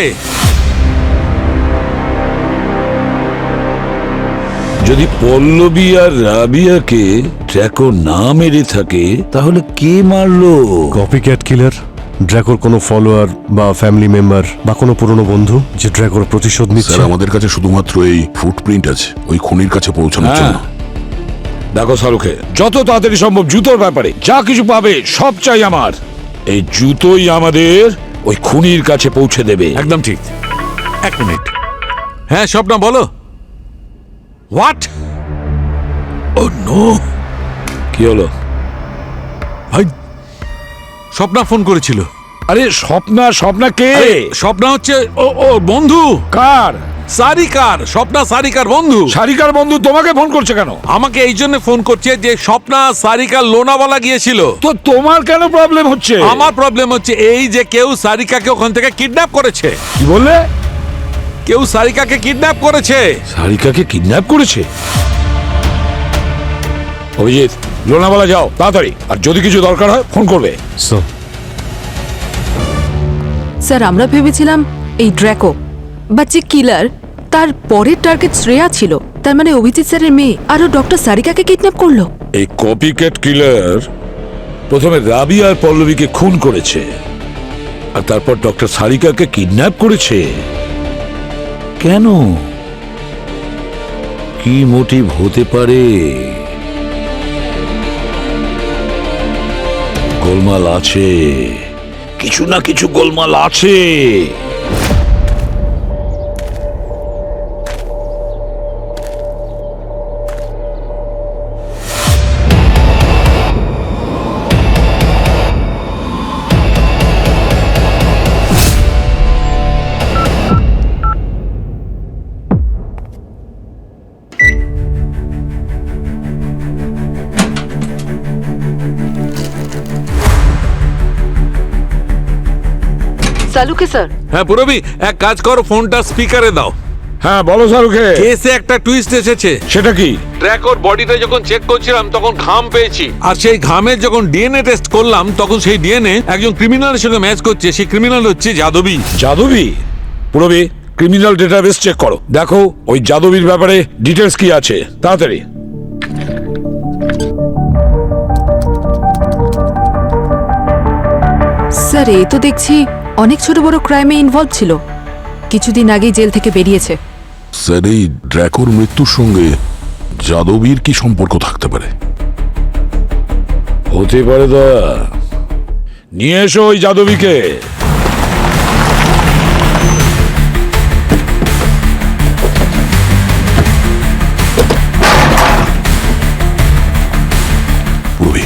যদি পল্লবী আর রাবিয়াকে ড্র্যাকো না মেরে থাকে তাহলে কে মারলো? কপিক্যাট কিলার, ড্র্যাকোর কোনো ফলোয়ার বা ফ্যামিলি মেম্বার বা কোনো পুরনো বন্ধু যে ড্র্যাকোর প্রতিশোধ নিচ্ছে। স্যার, আমাদের কাছে শুধুমাত্র এই ফুটপ্রিন্ট আছে ওই খুনির কাছে পৌঁছানোর জন্য। দেখো সালুখে, যত তাড়াতাড়ি সম্ভব জুতোর ব্যাপারে যা কিছু পাবে সব চাই আমার। এই জুতোই আমাদের ওই খুনির কাছে পৌঁছে দেবে। একদম ঠিক। এক মিনিট। হ্যাঁ স্বপ্না, বলো। হোয়াট? Oh no. কি হলো? ভাই, স্বপ্না ফোন করেছিল। আরে স্বপ্না? স্বপ্না কে? স্বপ্না হচ্ছে ও বন্ধু। কার? সারিকার। স্বপ্না সারিকার বন্ধু। সারিকার বন্ধু তোমাকে ফোন করছে কেন? আমাকে এই জন্য ফোন করছে যে স্বপ্না সারিকার লোনাওয়ালা গিয়েছিল। তো তোমার কেন প্রবলেম হচ্ছে? আমার প্রবলেম হচ্ছে এই যে কেউ সারিকাকে ওখান থেকে কিডন্যাপ করেছে। কি বললে? কেউ সারিকাকে কিডন্যাপ করেছে। সারিকাকে কিডন্যাপ করেছে? অভিজিৎ, লোনাওয়ালা যাও তাড়াতাড়ি, আর যদি কিছু দরকার হয় ফোন করবে। স্যার, আমরা ভেবেছিলাম এই ড্র্যাকো বা যে কিলার, তার পরের টার্গেট শ্রেয়া ছিল। তার মানে অভিজিৎ স্যারের মেয়ে আরো ডক্টর সারিকাকে কিডন্যাপ করলো। এই কপিক্যাট কিলার প্রথমে রাবি আর পল্লবীকে খুন করেছে, আর তারপর ডক্টর সারিকাকে কিডন্যাপ করেছে। কেন? কি মোটিভ হতে পারে? গোলমাল আছে, কিছু না কিছু গোলমাল আছে। সালুকে স্যার। হ্যাঁ পুরবি, এক কাজ করো, ফোনটা স্পিকারে দাও। হ্যাঁ বলো সালুখে। কেসে একটা টুইস্ট এসেছে। সেটা কি? ড্র্যাকোর বডিটা যখন চেক করছিলাম তখন ঘাম পেয়েছি, আর সেই ঘামের যখন ডিএনএ টেস্ট করলাম তখন সেই ডিএনএ একজন ক্রিমিনালের সঙ্গে ম্যাচ করছে। সেই ক্রিমিনাল হচ্ছে যাদবী। যাদবী? পুরবি, ক্রিমিনাল ডেটাবেস চেক করো, দেখো ওই যাদবীর ব্যাপারে ডিটেলস কি আছে, তাড়াতাড়ি। স্যার, এ তো দেখছি অনেক ছোট বড় ক্রাইমে ইনভলভ ছিল। কিছুদিন আগেই জেল থেকে বেরিয়েছে। স্যার, এই ড্র্যাকোর মৃত্যুর সঙ্গে যাদবীর কি সম্পর্ক থাকতে পারে? হতে পারে দয়া। নিয়ে এসো ওই যাদবীকে। পূর্বী,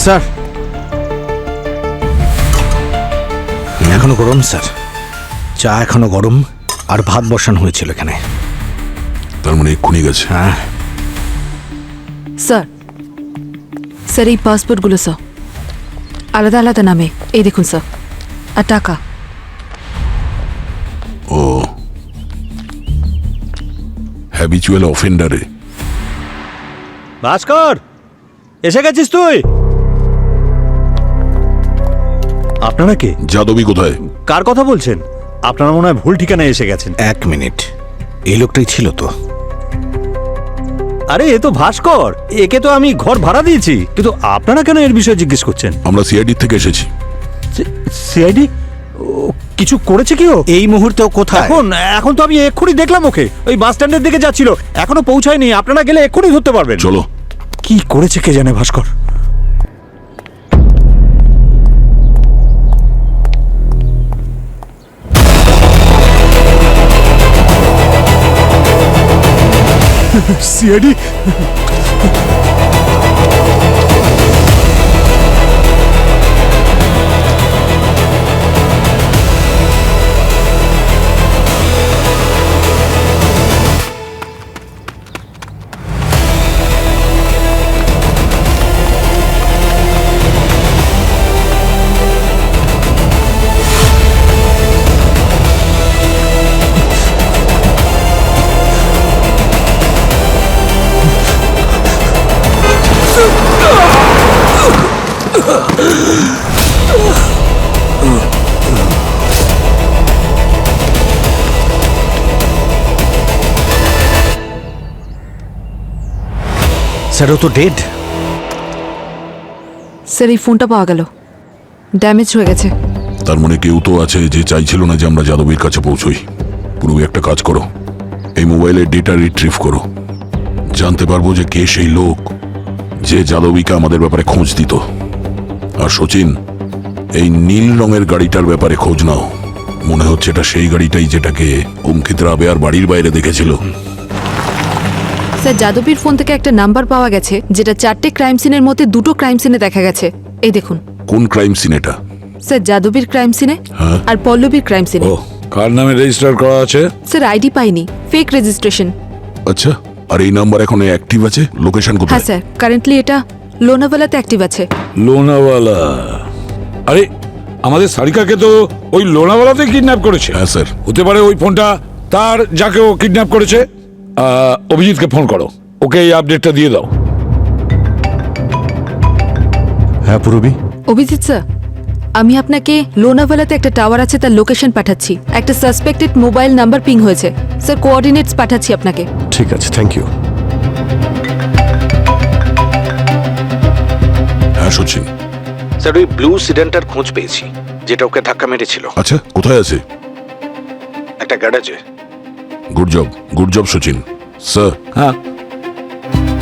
স্যার, এখনো গরম স্যার। চা এখনো গরম, আর ভাত বসানো হয়েছিল এখানে। তার মানে এক্ষুনি গেছে। হ্যাঁ স্যার, স্যার এই পাসপোর্টগুলো স্যার আলাদা আলাদা নামে, এই দেখুন স্যার। আর টাকা। ও, হ্যাবিচুয়াল অফেন্ডারে। ভাস্কর, এসে গেছিস তুই? আপনারা কে? যাদবী কোথায়? কার কথা বলছেন? আপনারা মনে হয় ভুল ঠিকানায় এসে গেছেন। 1 মিনিট, এই লোকটাই ছিল তো? আরে এ তো ভাস্কর, একে তো আমি ঘর ভাড়া দিয়েছি, কিন্তু আপনারা কেন এর বিষয়ে জিজ্ঞেস করছেন? আমরা সিআইডি থেকে এসেছি। সিআইডি? কিছু করেছে কি ও? এই মুহূর্তেও কোথায়? এখন তো আমি এক্ষুনি দেখলাম ওকে, ওই বাস স্ট্যান্ডের দিকে যাচ্ছিল, এখনো পৌঁছায়নি। আপনারা গেলে এক্ষুনি ধরতে পারবেন। চলো। কি করেছে কে জানে ভাস্কর। সিআইডি? স্যার, ও তো ডেড। স্যার এই ফোনটা পাওয়া গেল, ড্যামেজ হয়ে গেছে। তার মানে কেউ তো আছে যে চাইছিল না যে আমরা যাদবীর কাছে পৌঁছই। পূর্বে একটা কাজ করো, এই মোবাইলের ডেটা রিট্রিভ করো। জানতে পারবো যে কে সেই লোক যে যাদবীকে আমাদের ব্যাপারে খোঁজ দিত। আর সচিন, এই নীল রঙের গাড়িটার ব্যাপারে খোঁজ নাও। মনে হচ্ছে এটা সেই গাড়িটাই যেটাকে অঙ্কিত রাবেয়ার বাড়ির বাইরে দেখেছিল। স্যার যাদবীর ফোন থেকে একটা নাম্বার পাওয়া গেছে, যেটা 4টে ক্রাইম সিনের মধ্যে 2টো ক্রাইম সিনে দেখা গেছে। এই দেখুন। কোন ক্রাইম সিন এটা? স্যার যাদবীর ক্রাইম সিনে আর পল্লবীর ক্রাইম সিনে। কার নামে রেজিস্টার করা আছে? স্যার আইডি পাইনি, ফেক রেজিস্ট্রেশন। আচ্ছা, আর এই নাম্বার এখন অ্যাক্টিভ আছে? লোকেশন হ্যাঁ কোথায়? স্যার, কারেন্টলি এটা লোনাওয়ালাতে অ্যাক্টিভ আছে। লোনাওয়ালা? আরে আমাদের সারিকাকে তো ওই লোনাওয়ালাতে কিডন্যাপ করেছে। হ্যাঁ স্যার। হতে পারে ওই ফোনটা তার যাকে ও কিডন্যাপ করেছে। অভিজিৎকে ফোন করো, ওকে এই আপডেটটা দিয়ে দাও। হ্যাঁ পূরবী, অভিজিৎ স্যার, আমি আপনাকে লোনাওয়ালাতে একটা টাওয়ার আছে তার লোকেশন পাঠাচ্ছি। একটা সাসপেক্টেড মোবাইল নাম্বার পিং হয়েছে। স্যার কোঅর্ডিনেটস পাঠাচ্ছি আপনাকে। ঠিক আছে, থ্যাংক ইউ। হ্যাঁ সচিন। স্যার ওই ব্লু সিডেন্টার খোঁজ পেয়েছি, যেটা ওকে ধাক্কা মেরেছিল। আচ্ছা, কোথায় আছে? একটা গ্যারেজে। Good job Sachin. স্যার, হ্যাঁ,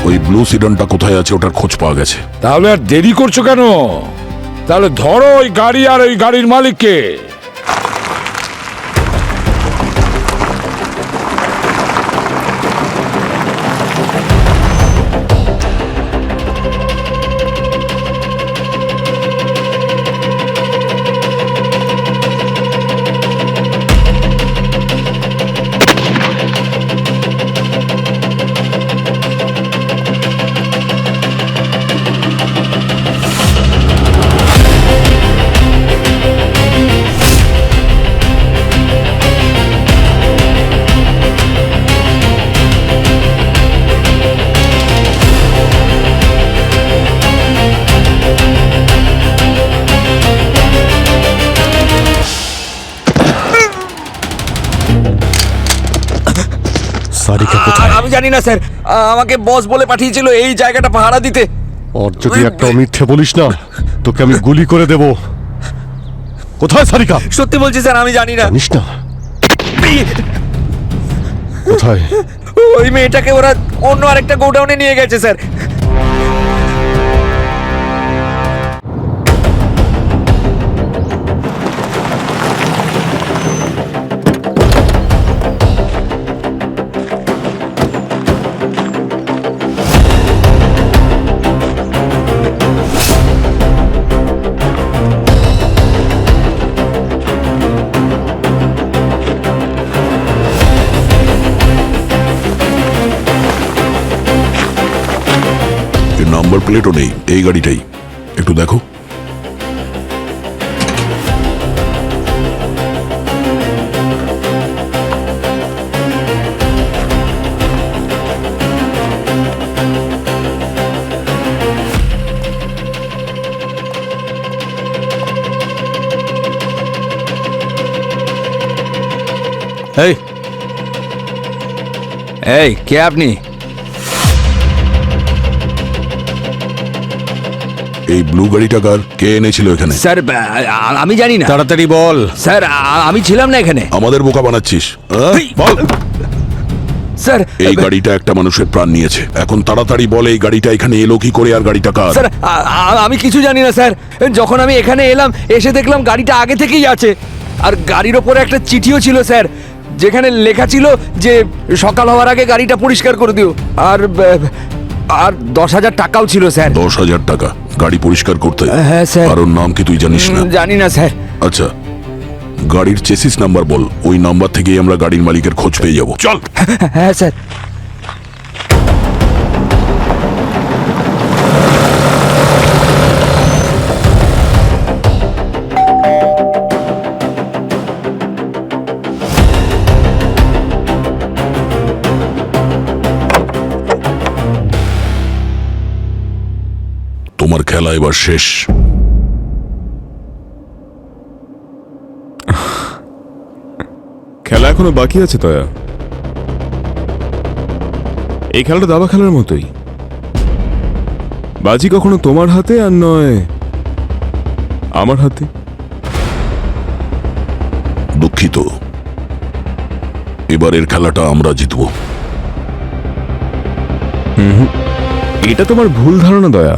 ওই ব্লু সিডনটা কোথায় আছে ওটার খোঁজ পাওয়া গেছে। তাহলে আর দেরি করছো কেন? তাহলে ধরো ওই গাড়ি আর ওই গাড়ির মালিককে। কোথায়? আমি জানি না স্যার, আমাকে বস বলে পাঠিয়েছিল এই জায়গাটা পাহারা দিতে। আর যদি একটা মিথ্যে বলিস না, তোকে আমি গুলি করে দেব। কোথায় সারিকা? সত্যি বলছি স্যার, আমি জানি না। জানিস না? কোথায়? ওই মেয়েটাকে ওরা অন্য আরেকটা গোডাউনে নিয়ে গেছে স্যার। এর নাম্বার প্লেটও নেই, এই গাড়িটাই। একটু দেখো। এই এই কে আপনি? এই ব্লু গাড়িটা কার? কে এনেছিল এখানে? স্যার আমি জানি না। তাড়াতাড়ি বল। স্যার আমি ছিলাম না এখানে। আমাদের বোকা বানাচ্ছিস? বল। স্যার এই গাড়িটা একটা মানুষের প্রাণ নিয়েছে, এখন তাড়াতাড়ি বল এই গাড়িটা এখানে এলো কি করে, আর গাড়িটা কার? স্যার আমি কিছু জানি না স্যার। যখন আমি এখানে এলাম, এসে দেখলাম গাড়িটা আগে থেকেই আছে, আর গাড়ির ওপরে একটা চিঠিও ছিল স্যার, যেখানে লেখা ছিল যে সকাল হওয়ার আগে গাড়িটা পরিষ্কার করে দিও। আর 10,000 টাকাও ছিল স্যার। 10,000 টাকা গাড়ি পরিষ্কার করতে? হ্যাঁ স্যার। আর ওর নাম কি তুই জানিস না? জানি না স্যার। আচ্ছা, গাড়ির চেসিস নাম্বার বল, ওই নাম্বার থেকেই আমরা গাড়ির মালিকের খোঁজ পেয়ে যাব। চল। হ্যাঁ স্যার। তোমার খেলা এবার শেষ। খেলা এখনো বাকি আছে দয়া। এই খেলাটা দাবা খেলার মতোই, বাজি কখনো তোমার হাতে আর নয় আমার হাতে। দুঃখিত, এবারের খেলাটা আমরা জিতবো। এটা তোমার ভুল ধারণা দয়া।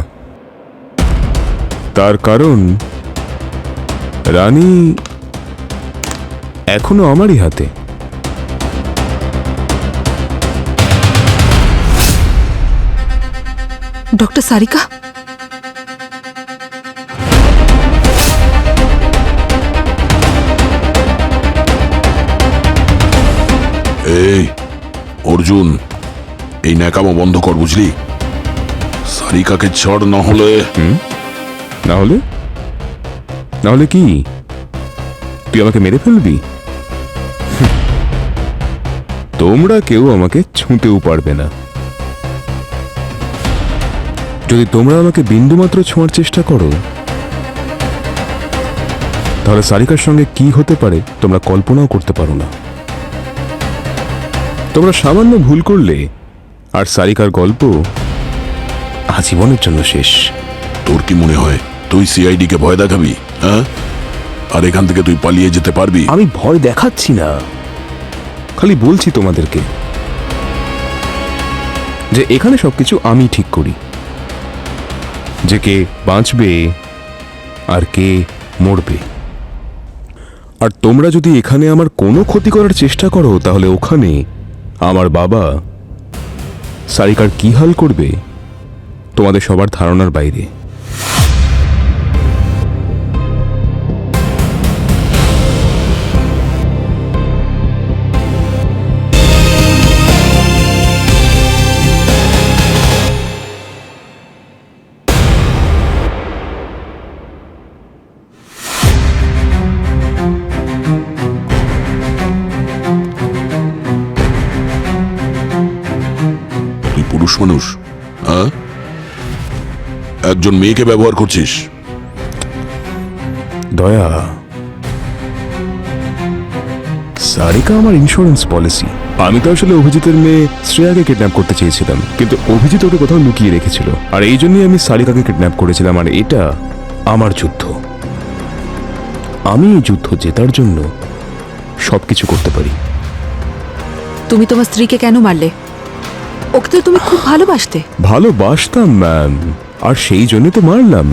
তার কারণ রানী এখনো আমারই হাতে। ডক্টর সারিকা, এই অর্জুন, এই ন্যাকামো বন্ধ কর, বুঝলি? সারিকাকে ছাড়, না হলে না হলে না হলে কি তুই আমাকে মেরে ফেলবি? তোমরা কেউ আমাকে ছুঁতেও পারবে না। যদি তোমরা আমাকে বিন্দুমাত্র ছোঁয়ার চেষ্টা করো, তাহলে সারিকার সঙ্গে কি হতে পারে তোমরা কল্পনাও করতে পারো না। তোমরা সামান্য ভুল করলে আর সারিকার গল্প আজীবনের জন্য শেষ। তোর কি মনে হয় তুই সিআইডি কে ভয় দেখাবি? হ্যাঁ, আর এখান থেকে তুই পালিয়ে যেতে পারবি? আমি ভয় দেখাচ্ছি না, খালি বলছি তোমাদেরকে যে এখানে সবকিছু আমি ঠিক করি, যে কে বাঁচবে আর কে মরবে। আর তোমরা যদি এখানে আমার কোনো ক্ষতি করার চেষ্টা করো, তাহলে ওখানে আমার বাবা সারিকার কি হাল করবে তোমাদের সবার ধারণার বাইরে। তুই পুরুষ মানুষ, হ্যাঁ? একজন মেয়েকে ব্যবহার করছিস। দয়া, সারিকা আমার ইন্স্যুরেন্স পলিসি। আমি তো আসলে অভিজিতের মেয়ে শ্রেয়াকে কিডন্যাপ করতে চেয়েছিলাম, কিন্তু অভিজিৎ ওকে কোথাও লুকিয়ে রেখেছিল, আর এই জন্যই আমি সারিকাকে কিডন্যাপ করেছিলাম। আর এটা আমার যুদ্ধ। আমি এই যুদ্ধ জেতার জন্য সবকিছু করতে পারি। তুমি তোমার স্ত্রীকে কেন মারলে? ওকে তো তুমি খুব ভালোবাসতে। ভালোবাসতাম ম্যাম, আর সেই জন্য তো মারলাম,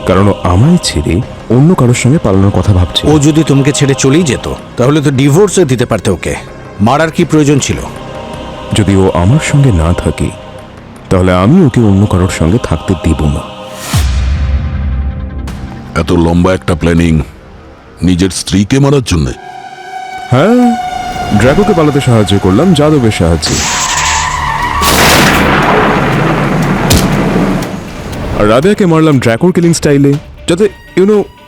কারণ ও আমায় ছেড়ে অন্য কারোর সঙ্গে পালানোর কথা ভাবছে। ও যদি তোমাকে ছেড়ে চলেই যেত তাহলে তো ডিভোর্সে দিতে পারতে ওকে। মারার কি প্রয়োজন ছিল? যদি ও আমার সঙ্গে না থাকে তাহলে আমি ওকে অন্য কারোর সঙ্গে থাকতে দেব না। এত লম্বা একটা প্ল্যানিং নিজের স্ত্রীকে মারার জন্য? হ্যাঁ, ড্রাগোকে পালাতে সাহায্য করলাম যাদবের সাহায্যে, আর রাবিয়াকে মারলাম ড্রাকোর কিলিং স্টাইলে, যাতে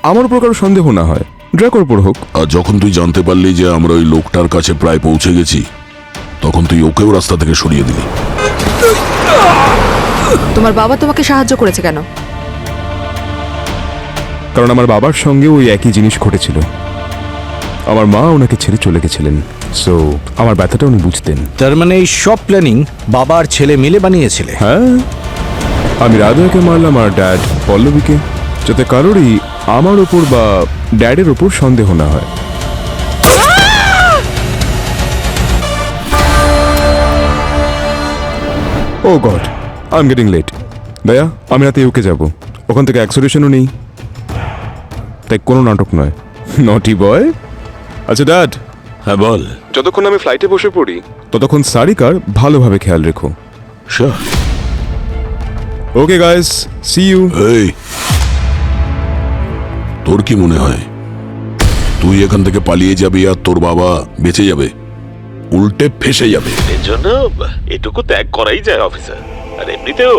আমার উপর কারো সন্দেহ না হয়, ড্রাকোর উপর হোক। আর যখন তুই জানতে পারলি যে আমরা ওই লোকটার কাছে প্রায় পৌঁছে গেছি, তখন তুই ওকেও রাস্তা থেকে সরিয়ে দিলি। তোমার বাবা তোমাকে সাহায্য করেছে কেন? কারণ আমার বাবার সঙ্গে ওই একই জিনিস ঘটেছিল। আমার মা ওনাকে ছেড়ে চলে গেছিলেন, সো আমার ব্যথাটা উনি বুঝতেন। তার মানে এই সব প্ল্যানিং বাবা আর ছেলে মিলে বানিয়েছিলে? হ্যাঁ, আমি রাধাকে মারলাম আর ড্যাড পল্লবীকে, যাতে কারোরই আমার ওপর বা ড্যাডের ওপর সন্দেহ না হয়। Oh god, I am getting late. Daya, আমি রাতে ইউকে যাব, ওখান থেকে অ্যাক্সোলেশনও নেই, তাই কোনো নাটক নয়। নটি বয়। আচ্ছা ড্যাড। হ্যাঁ বল। যতক্ষণ আমি ফ্লাইটে বসে পড়ি ততক্ষণ সারিকার ভালোভাবে খেয়াল রেখো। Sure. Okay guys, see you. এই, তোর কি মনে হয় তুই এখান থেকে পালিয়ে যাবি আর তোর বাবা বেঁচে যাবে? উল্টে ফেসে যাবে। এর জন্য এটুকু ত্যাগ করাই যায় অফিসার। আর এমনিতেও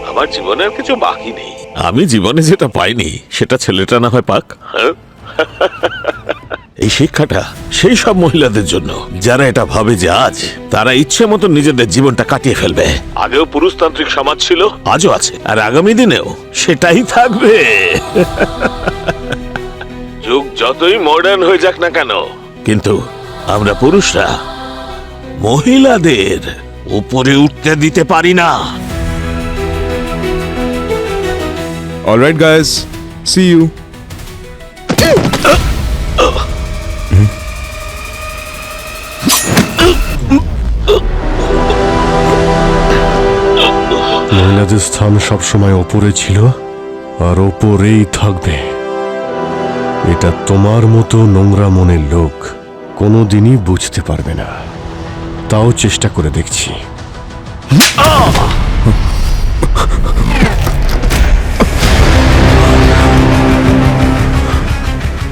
আমার জীবনে আর কিছু বাকি নেই। আমি জীবনে যেটা পাইনি সেটা ছেলেটা না হয় পাক। হ্যাঁ? এই শিক্ষাটা সেই সব মহিলাদের জন্য যারা এটা ভাবে যে আজ তারা ইচ্ছে মতো নিজেদের জীবনটা কাটিয়ে ফেলবে। আগেও পুরুষতান্ত্রিক সমাজ ছিল, আজও আছে, আর আগামী দিনেও সেটাই থাকবে। যুগ যতই মডার্ন হয়ে যাক না কেন, কিন্তু আমরা পুরুষরা মহিলাদের উপরে উঠতে দিতে পারি না। Alright guys, see you. মহিলাদের স্থান সবসময় ওপরে ছিল আর ওপরেই থাকবে। এটা তোমার মতো নোংরা মনের লোক কোনোদিনই বুঝতে পারবে না, তাও চেষ্টা করে দেখছি।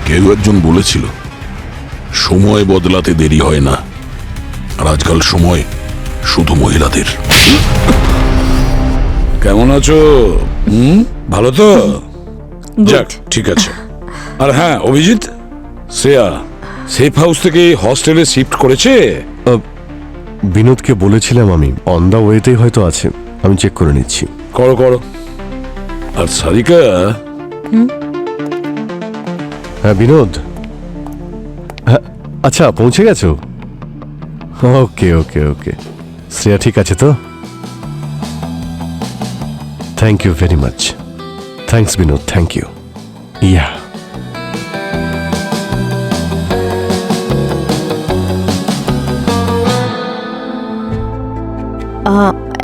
কেউ একজন বলেছিল সময় বদলাতে দেরি হয় না, আর আজকাল সময় শুধু মহিলাদের। কেমন আছো? ভালো তো? যাক, ঠিক আছে। আর হ্যাঁ, অভিজিৎ, শ্রেয়া সেফ হাউস থেকে হস্টেলে শিফট করেছে? বিনোদকে বলেছিলাম আমি, অন দা ওয়েতেই হয়তো আছে, আমি চেক করে নিচ্ছি। করো করো। আর সারিকা? হ্যাঁ বিনোদ, হ্যাঁ আচ্ছা পৌঁছে গেছো? ওকে ওকে ওকে। শ্রেয়া ঠিক আছে তো? Thank you very much. Thanks Binod, thank you. Yeah,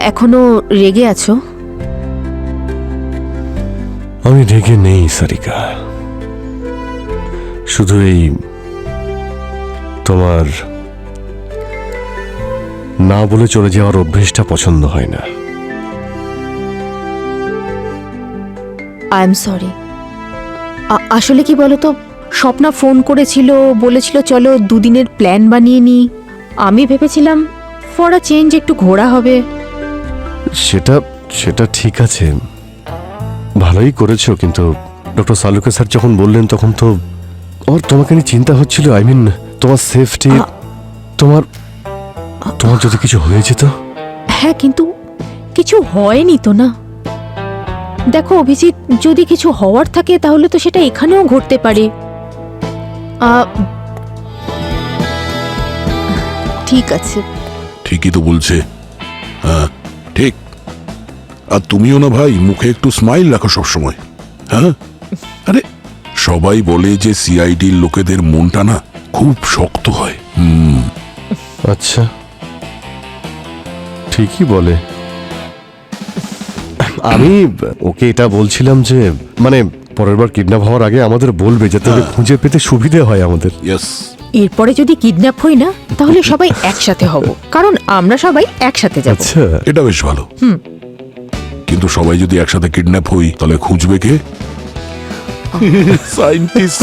এখনো রেগে আছো? আমি রেগে নেই সারিকা, শুধু এই তোমার না বলে চলে যাওয়ার অভ্যেসটা পছন্দ হয় না। I am sorry. আসলে কি বলতো, স্বপ্না ফোন করেছিল, বলেছিল চলো দুদিনের প্ল্যান বানিয়ে নি। আমি ভেবেছিলাম ফর আ চেঞ্জ একটু ঘোরা হবে। সেটা সেটা ঠিক আছে, ভালোই করেছো, কিন্তু ডক্টর সালুকে স্যার যখন বললেন তখন তো ওর তোমাকে নিয়ে চিন্তা হচ্ছিল। আই মিন তোমার সেফটি, তোমার তোমার যদি কিছু হয়ে যেত। হ্যাঁ, কিন্তু কিছু হয়নি তো না। দেখো অভিজিৎ, যদি কিছু হওয়ার থাকে তাহলে তো সেটা এখানেও ঘটতে পারে। ঠিক আছে। ঠিকই তো বলছে। হ্যাঁ ঠিক। আর তুমিও না ভাই, মুখে একটু স্মাইল রাখো সবসময়। হ্যাঁ, আরে সবাই বলে যে সিআইডির লোকেদের মনটা না খুব শক্ত হয়। আচ্ছা, ঠিকই বলে। আমি ওকে এটা বলছিলাম যে মানে পরের বার কিডন্যাপ হওয়ার আগে আমাদের বলবে, যাতে ওকে খুঁজে পেতে সুবিধে হয় আমাদের। ইয়েস। এরপরে যদি কিডন্যাপ হই না, তাহলে সবাই একসাথে হব, কারণ আমরা সবাই একসাথে যাব। আচ্ছা, এটা বেশ ভালো। কিন্তু সবাই যদি একসাথে কিডন্যাপ হই, তাহলে খুঁজবে কে? সায়েন্টিস্ট।